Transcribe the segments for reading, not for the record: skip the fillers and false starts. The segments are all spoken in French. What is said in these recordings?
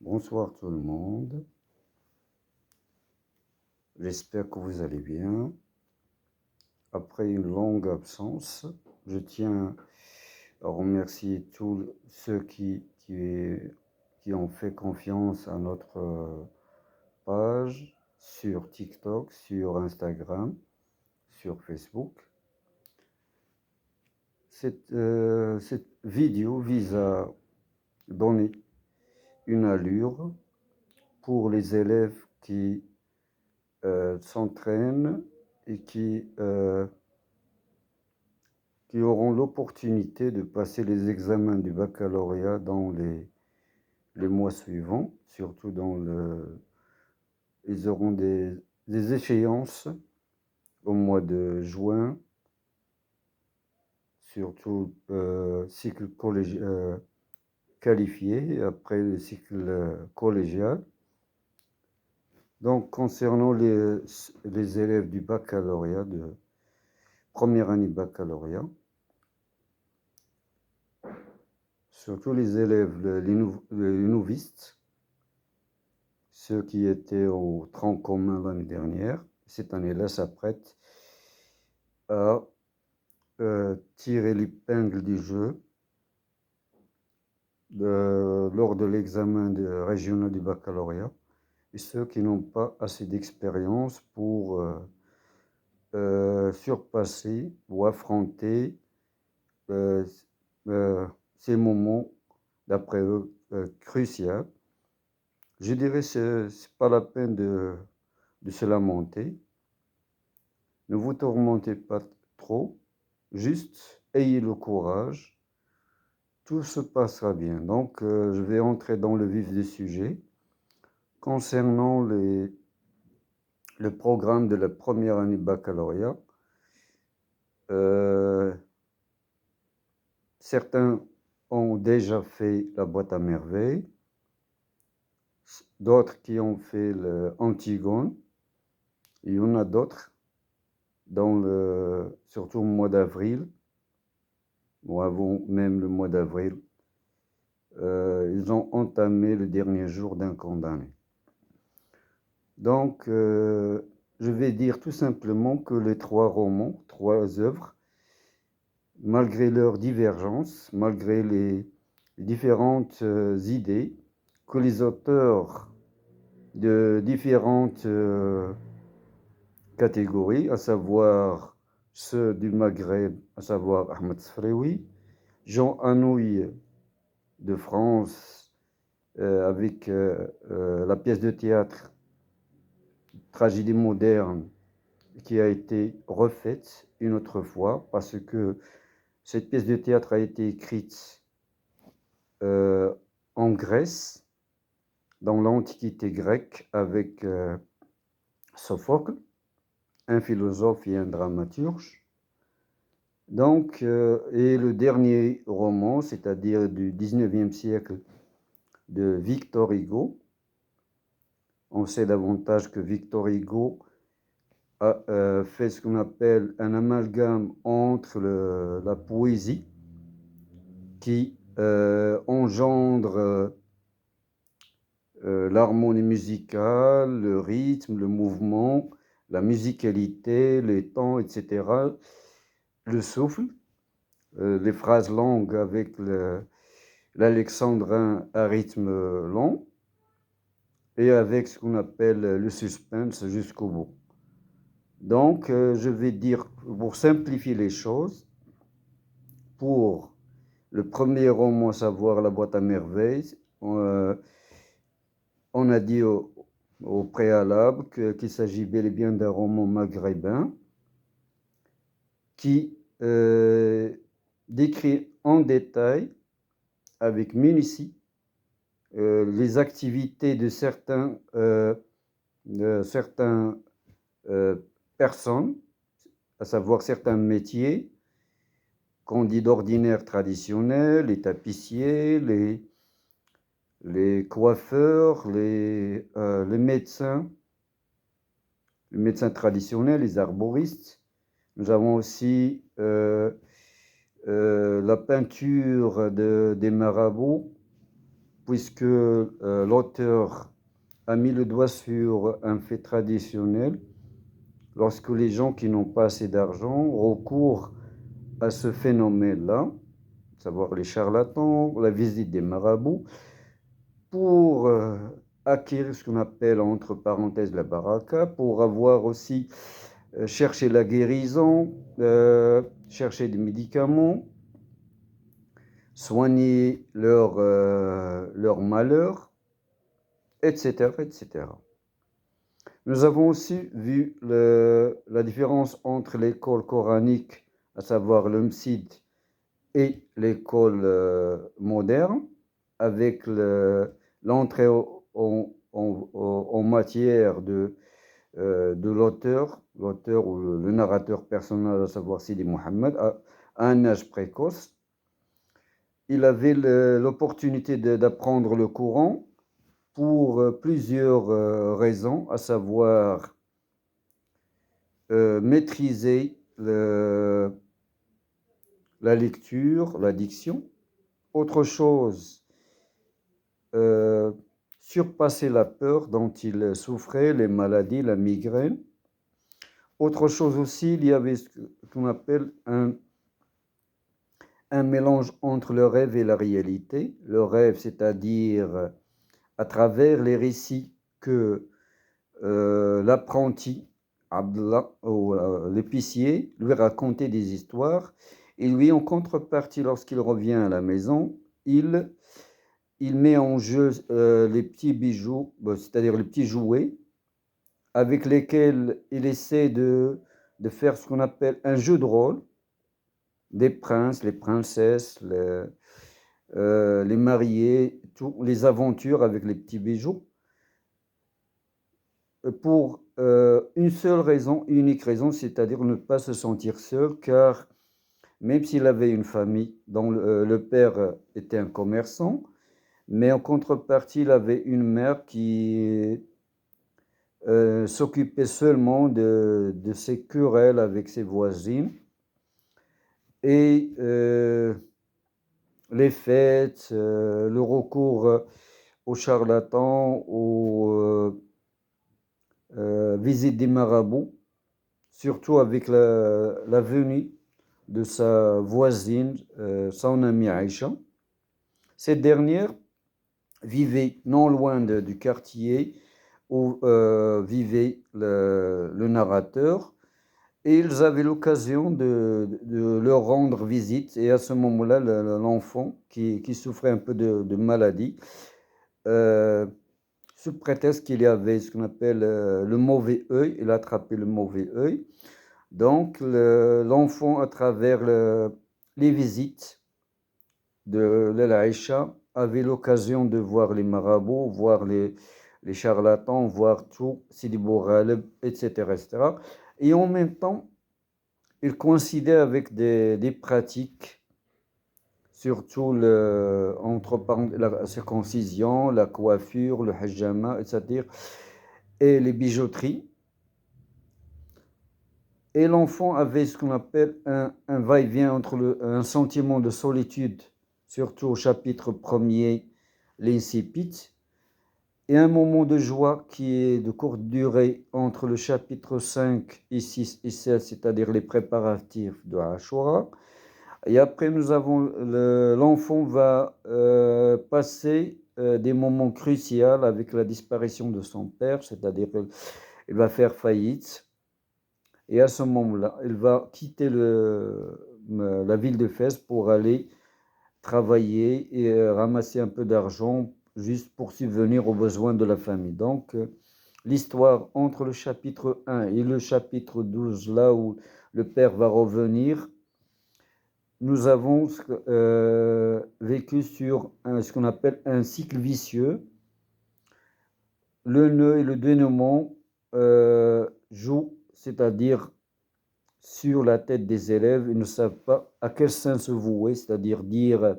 Bonsoir tout le monde, j'espère que vous allez bien. Après une longue absence, je tiens à remercier tous ceux qui ont fait confiance à notre page sur TikTok, sur Instagram, sur Facebook. Cette vidéo vise à donner une allure pour les élèves qui s'entraînent et qui auront l'opportunité de passer les examens du baccalauréat dans les mois suivants, surtout ils auront des échéances au mois de juin, surtout cycle qualifié, et après le cycle collégial. Donc, concernant les élèves du baccalauréat, de première année baccalauréat, surtout les élèves, les novices, ceux qui étaient au tronc commun l'année dernière, cette année-là s'apprêtent à tirer l'épingle du jeu lors de l'examen régional du baccalauréat, et ceux qui n'ont pas assez d'expérience pour surpasser ou affronter euh, ces moments, d'après eux, cruciaux. Je dirais que ce n'est pas la peine de se lamenter. Ne vous tourmentez pas trop, juste ayez le courage, tout se passera bien. Donc, je vais entrer dans le vif du sujet. Concernant le programme de la première année baccalauréat, certains ont déjà fait la boîte à merveilles, d'autres qui ont fait l'Antigone, il y en a d'autres, surtout au mois d'avril, ou avant même le mois d'avril, ils ont entamé le dernier jour d'un condamné. Donc, je vais dire tout simplement que les trois romans, trois œuvres, malgré leurs divergences, malgré les différentes idées que les auteurs de différentes catégories, à savoir ceux du Maghreb, à savoir Ahmed Sfreoui, Jean Anouilh de France, avec la pièce de théâtre Tragédie moderne qui a été refaite une autre fois, parce que cette pièce de théâtre a été écrite en Grèce, dans l'Antiquité grecque, avec Sophocle, un philosophe et un dramaturge. Donc, et le dernier roman, c'est-à-dire du 19e siècle, de Victor Hugo. On sait davantage que Victor Hugo a fait ce qu'on appelle un amalgame entre la poésie qui engendre l'harmonie musicale, le rythme, le mouvement, la musicalité, les temps, etc., le souffle, les phrases longues avec l'alexandrin à rythme long, et avec ce qu'on appelle le suspense jusqu'au bout. Donc, je vais dire, pour simplifier les choses, pour le premier roman, savoir La boîte à merveilles, on a dit au préalable qu'il s'agit bel et bien d'un roman maghrébin qui décrit en détail, avec minutie, les activités de certaines personnes, à savoir certains métiers qu'on dit d'ordinaire traditionnels, les tapissiers, les coiffeurs, les médecins traditionnels, les arboristes. Nous avons aussi la peinture des marabouts, puisque l'auteur a mis le doigt sur un fait traditionnel. Lorsque les gens qui n'ont pas assez d'argent recourent à ce phénomène-là, savoir les charlatans, la visite des marabouts, pour acquérir ce qu'on appelle entre parenthèses la baraka, pour avoir aussi cherché la guérison, chercher des médicaments, soigner leur malheur, etc., etc. Nous avons aussi vu la différence entre l'école coranique, à savoir le Msid, et l'école moderne, avec l'entrée en matière de l'auteur ou le narrateur personnel, à savoir Sidi Mohammed, à un âge précoce. Il avait l'opportunité d'apprendre le Coran pour plusieurs raisons, à savoir maîtriser la lecture, la diction. Autre chose, surpasser la peur dont il souffrait, les maladies, la migraine. Autre chose aussi, il y avait ce qu'on appelle un mélange entre le rêve et la réalité. Le rêve, c'est-à-dire à travers les récits que l'apprenti, Abdallah, ou l'épicier, lui racontait des histoires. Et lui, en contrepartie, lorsqu'il revient à la maison, il met en jeu les petits bijoux, c'est-à-dire les petits jouets, avec lesquels il essaie de faire ce qu'on appelle un jeu de rôle, des princes, les princesses, les mariés, les aventures avec les petits bijoux, pour une seule raison, unique raison, c'est-à-dire ne pas se sentir seul, car même s'il avait une famille dont le père était un commerçant, mais en contrepartie, il avait une mère qui s'occupait seulement de ses querelles avec ses voisines, et les fêtes, le recours aux charlatans, aux visites des marabouts, surtout avec la venue de sa voisine, son amie Aïcha. Cette dernière vivait non loin du quartier où vivait le narrateur, et ils avaient l'occasion de leur rendre visite. Et à ce moment-là, l'enfant qui souffrait un peu de maladie, sous prétexte qu'il y avait ce qu'on appelle le mauvais œil, il a attrapé le mauvais œil. Donc l'enfant, à travers les visites de l'Aïcha, avait l'occasion de voir les marabouts, voir les charlatans, voir tout, Sidi Bourghaleb, etc., etc. Et en même temps, il coïncidait avec des pratiques, surtout la circoncision, la coiffure, le hijama, etc., et les bijouteries. Et l'enfant avait ce qu'on appelle un va-et-vient entre un sentiment de solitude, surtout au chapitre 1er, l'incipit, et un moment de joie qui est de courte durée entre le chapitre 5 et 6 et 7, c'est-à-dire les préparatifs de Ashura. Et après, nous avons l'enfant va passer des moments cruciaux avec la disparition de son père, c'est-à-dire qu'il va faire faillite. Et à ce moment-là, il va quitter la ville de Fès pour aller travailler et ramasser un peu d'argent juste pour subvenir aux besoins de la famille. Donc, l'histoire entre le chapitre 1 et le chapitre 12, là où le père va revenir, nous avons vécu sur ce qu'on appelle un cycle vicieux. Le nœud et le dénouement jouent, c'est-à-dire sur la tête des élèves. Ils ne savent pas à quel sens se vouer, c'est-à-dire dire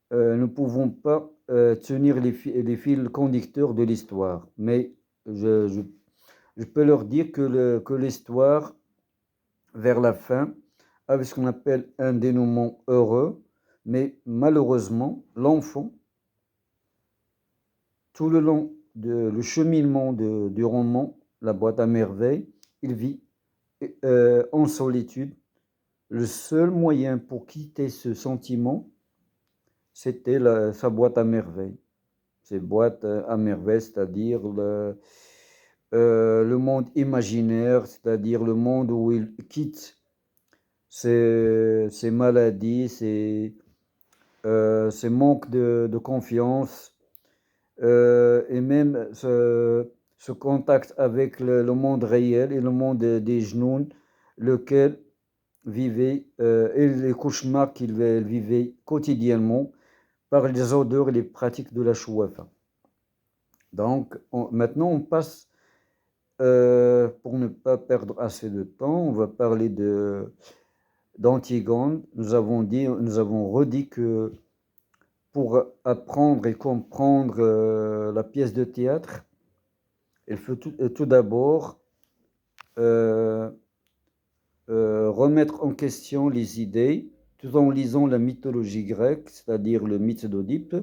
nous ne pouvons pas tenir les fils conducteurs de l'histoire, mais je peux leur dire que l'histoire, vers la fin, avec ce qu'on appelle un dénouement heureux, mais malheureusement, l'enfant, tout le long le cheminement du roman, La boîte à merveilles, il vit en solitude. Le seul moyen pour quitter ce sentiment, c'était sa boîte à merveilles. Ces boîtes à merveilles, c'est-à-dire le monde imaginaire, c'est-à-dire le monde où il quitte ses maladies, ses manques de confiance, et même ce contact avec le monde réel et le monde des genoux, lequel vivait, et les cauchemars qu'il vivait quotidiennement par les odeurs et les pratiques de la chouafa. Donc, maintenant, on passe, pour ne pas perdre assez de temps, on va parler d'Antigone. Nous avons redit que pour apprendre et comprendre la pièce de théâtre, il faut tout d'abord remettre en question les idées, tout en lisant la mythologie grecque, c'est-à-dire le mythe d'Oedipe,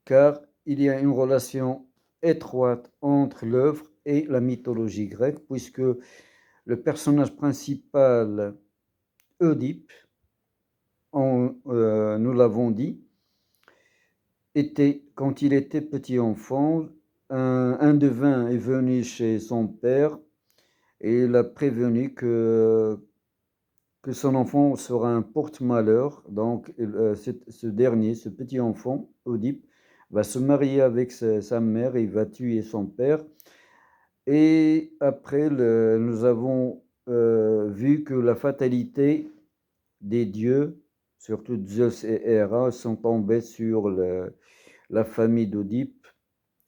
car il y a une relation étroite entre l'œuvre et la mythologie grecque, puisque le personnage principal, Oedipe, nous l'avons dit, quand il était petit enfant, un devin est venu chez son père et il a prévenu que son enfant sera un porte-malheur. Donc, ce dernier, ce petit enfant, Oedipe, va se marier avec sa mère et il va tuer son père. Et après, nous avons vu que la fatalité des dieux, surtout Zeus et Héra, sont tombés sur la famille d'Oedipe,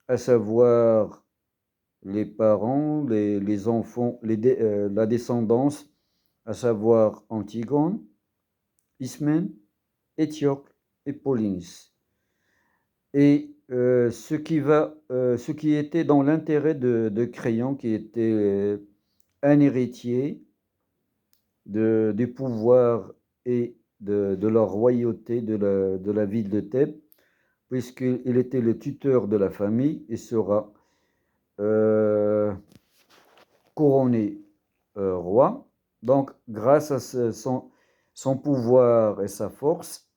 à savoir les parents, les enfants, la descendance, à savoir Antigone, Ismène, Étiocle et Polynice. Et ce qui était dans l'intérêt de Créon, qui était un héritier du pouvoir et de la royauté de la ville de Thèbes, puisqu'il était le tuteur de la famille et sera couronné roi. Donc, grâce à son pouvoir et sa force,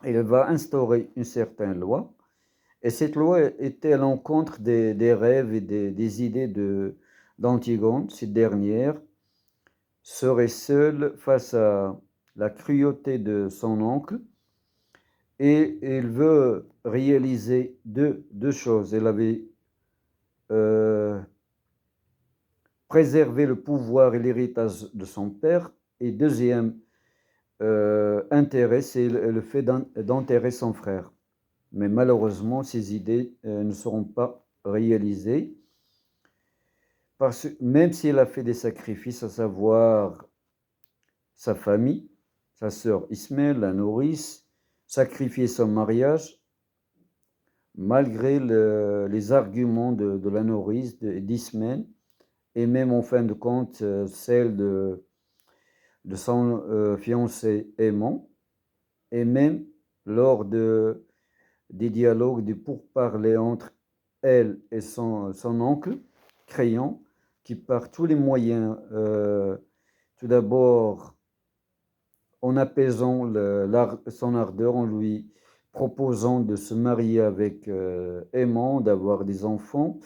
il va instaurer une certaine loi. Et cette loi était à l'encontre des rêves et des idées d'Antigone. Cette dernière serait seule face à la cruauté de son oncle. Et il veut réaliser deux choses. Elle avait préservé le pouvoir et l'héritage de son père. Et deuxième intérêt, c'est le fait d'enterrer son frère. Mais malheureusement, ces idées ne seront pas réalisées. Même si elle a fait des sacrifices, à savoir sa famille, sa sœur Ismaël, la nourrice, sacrifier son mariage, malgré les arguments de la nourrice, d'Ismaël, et même en fin de compte, celle de son fiancé aimant, et même lors des dialogues, des pourparlers entre elle et son oncle, Créon, qui par tous les moyens, tout d'abord en apaisant son ardeur, en lui proposant de se marier avec Aimant, d'avoir des enfants,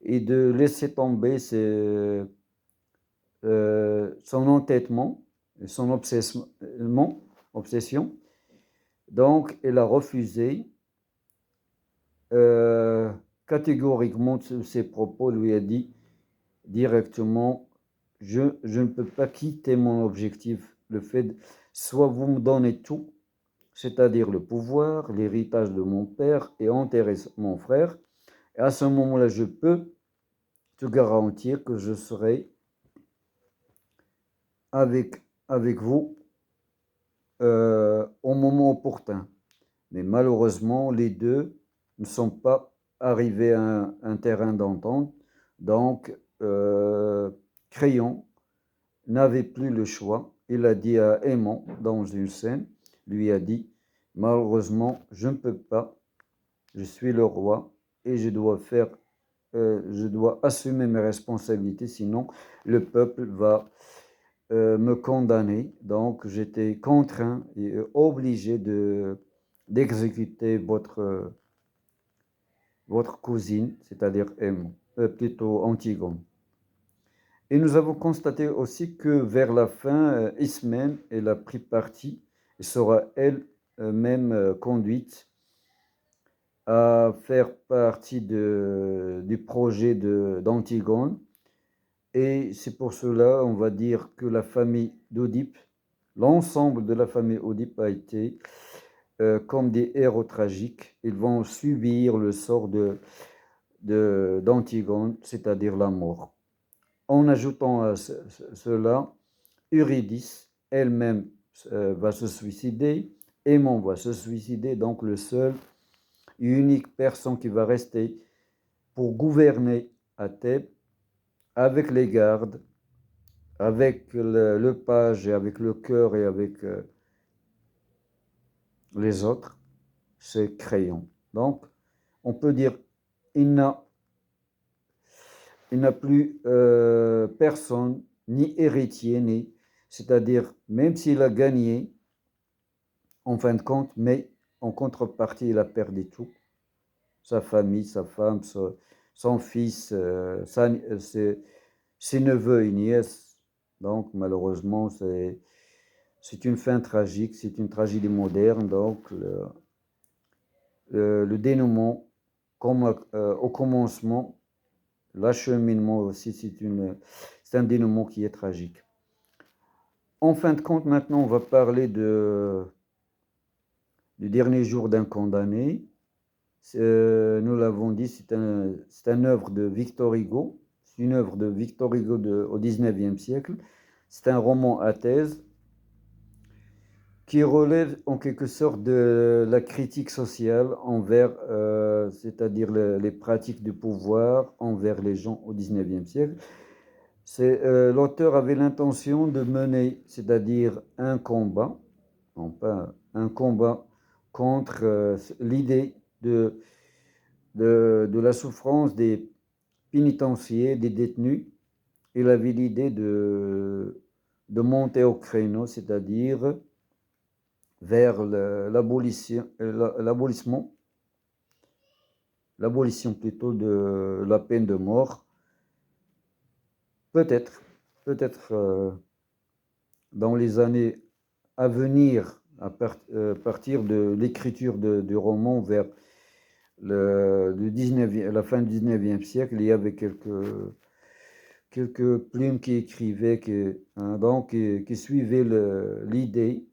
et de laisser tomber son entêtement, son obsession. Donc, elle a refusé catégoriquement ses propos, lui a dit directement, je ne peux pas quitter mon objectif, le fait soit vous me donnez tout, c'est-à-dire le pouvoir, l'héritage de mon père et enterrer mon frère, et à ce moment-là, je peux te garantir que je serai avec vous au moment opportun. Mais malheureusement, les deux ne sont pas arrivés à un terrain d'entente. Donc, Créon n'avait plus le choix. Il a dit à Aimon dans une scène, lui a dit, malheureusement, je ne peux pas, je suis le roi et je dois assumer mes responsabilités, sinon le peuple va me condamner. Donc j'étais contraint et obligé d'exécuter votre cousine, c'est-à-dire plutôt Antigone. Et nous avons constaté aussi que vers la fin, Ismène, elle a pris parti et sera elle-même conduite à faire partie du projet d'Antigone. Et c'est pour cela, on va dire que la famille d'Oedipe, l'ensemble de la famille Oedipe a été comme des héros tragiques. Ils vont subir le sort d'Antigone, c'est-à-dire la mort. En ajoutant à cela, Eurydice elle-même va se suicider, Aimon va se suicider, donc le seul et unique personne qui va rester pour gouverner à Thèbes avec les gardes, avec le page et avec le cœur et avec les autres, c'est Créon. Donc, on peut dire il n'a plus personne, ni héritier, c'est-à-dire même s'il a gagné, en fin de compte, mais en contrepartie, il a perdu tout. Sa famille, sa femme, son fils, ses neveux et nièces. Donc, malheureusement, c'est une fin tragique, c'est une tragédie moderne. Donc, le dénouement, comme au commencement, l'acheminement aussi, c'est un dénouement qui est tragique. En fin de compte, maintenant, on va parler du dernier jour d'un condamné. Nous l'avons dit, c'est une œuvre de Victor Hugo. C'est une œuvre de Victor Hugo au XIXe siècle. C'est un roman à thèse qui relève en quelque sorte de la critique sociale envers, c'est-à-dire les pratiques du pouvoir envers les gens au XIXe siècle. L'auteur avait l'intention de mener, c'est-à-dire un combat, non pas un combat contre l'idée de la souffrance des pénitenciers, des détenus. Il avait l'idée de monter au créneau, c'est-à-dire vers l'abolition plutôt de la peine de mort. Peut-être dans les années à venir, à partir de l'écriture du roman vers la fin du 19e siècle, il y avait quelques plumes qui écrivaient, qui suivaient les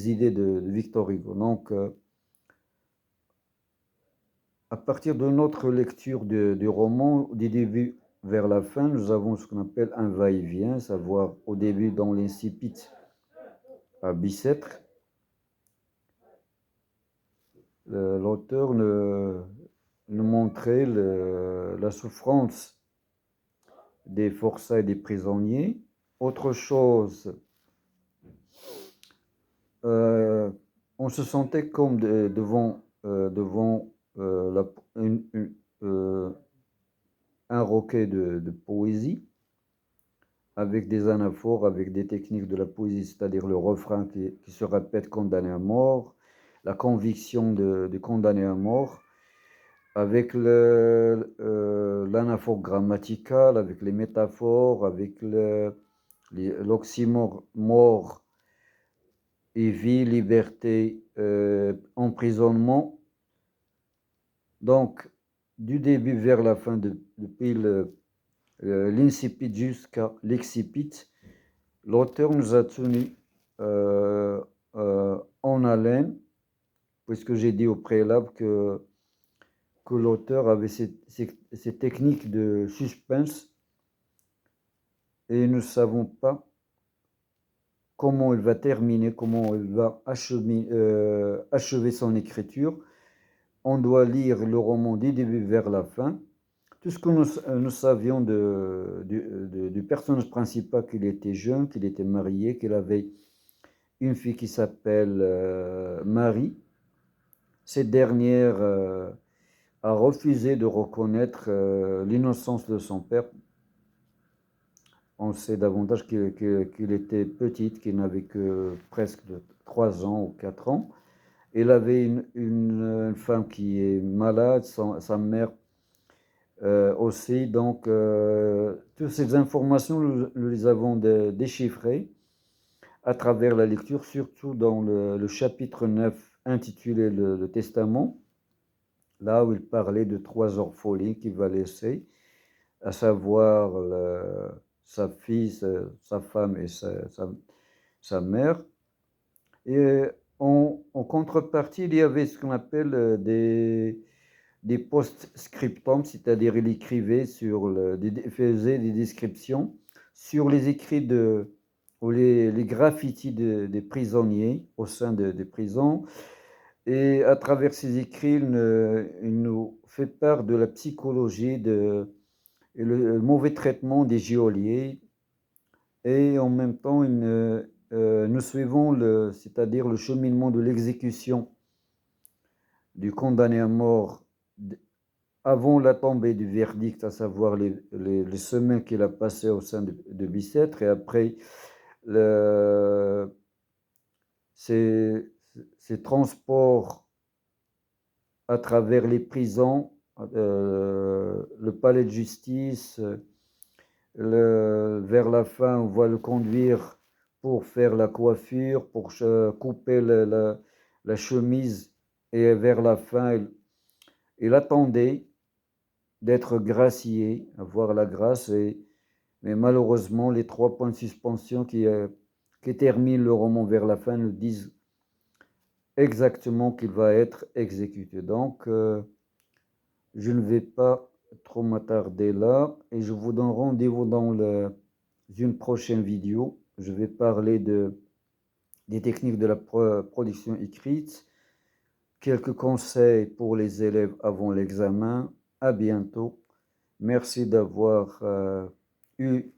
idées de Victor Hugo. Donc, à partir de notre lecture du roman, du début vers la fin, nous avons ce qu'on appelle un va-et-vient, savoir au début dans l'incipit à Bicêtre, l'auteur nous montrait la souffrance des forçats et des prisonniers. Autre chose, on se sentait comme devant un recueil de poésie, avec des anaphores, avec des techniques de la poésie, c'est-à-dire le refrain qui se répète condamné à mort, la conviction de condamné à mort, avec l'anaphore grammatical, avec les métaphores, avec l'oxymore mort et vie, liberté, emprisonnement. Donc, du début vers la fin, depuis l'incipit jusqu'à l'excipit, l'auteur nous a tenu en haleine, puisque j'ai dit au préalable que l'auteur avait ces techniques de suspense et nous ne savons pas comment il va terminer, comment il va achever son écriture. On doit lire le roman du début vers la fin Tout ce que nous savions du personnage principal, qu'il était jeune, qu'il était marié, qu'il avait une fille qui s'appelle Marie. Cette dernière a refusé de reconnaître l'innocence de son père. On sait davantage qu'il était petite, qu'il n'avait que presque 3 ans ou 4 ans. Il avait une femme qui est malade, sa mère aussi. Donc, toutes ces informations, nous les avons déchiffrées à travers la lecture, surtout dans le chapitre 9 intitulé le Testament, là où il parlait de 3 orphelins qu'il va laisser, à savoir sa fille, sa femme et sa mère. Et en contrepartie, il y avait ce qu'on appelle des post-scriptums, c'est-à-dire il écrivait faisait des descriptions sur les écrits ou les graffitis des prisonniers au sein des prisons. Et à travers ces écrits, il nous fait part de la psychologie et le mauvais traitement des geôliers. Et en même temps, nous suivons c'est-à-dire le cheminement de l'exécution du condamné à mort avant la tombée du verdict, à savoir les semaines qu'il a passées au sein de Bicêtre, et après ces transports à travers les prisons, le palais de justice. Vers la fin, on va le conduire pour faire la coiffure, pour couper la chemise, et vers la fin, il attendait d'être gracié, avoir la grâce, mais malheureusement, les 3 points de suspension qui terminent le roman vers la fin nous disent exactement qu'il va être exécuté. Donc, je ne vais pas trop m'attarder là, et je vous donne rendez-vous dans une prochaine vidéo. Je vais parler des techniques de la production écrite, quelques conseils pour les élèves avant l'examen. À bientôt. Merci d'avoir eu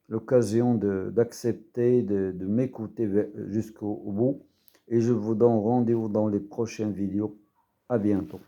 l'occasion d'accepter de m'écouter jusqu'au bout, et je vous donne rendez-vous dans les prochaines vidéos. À bientôt.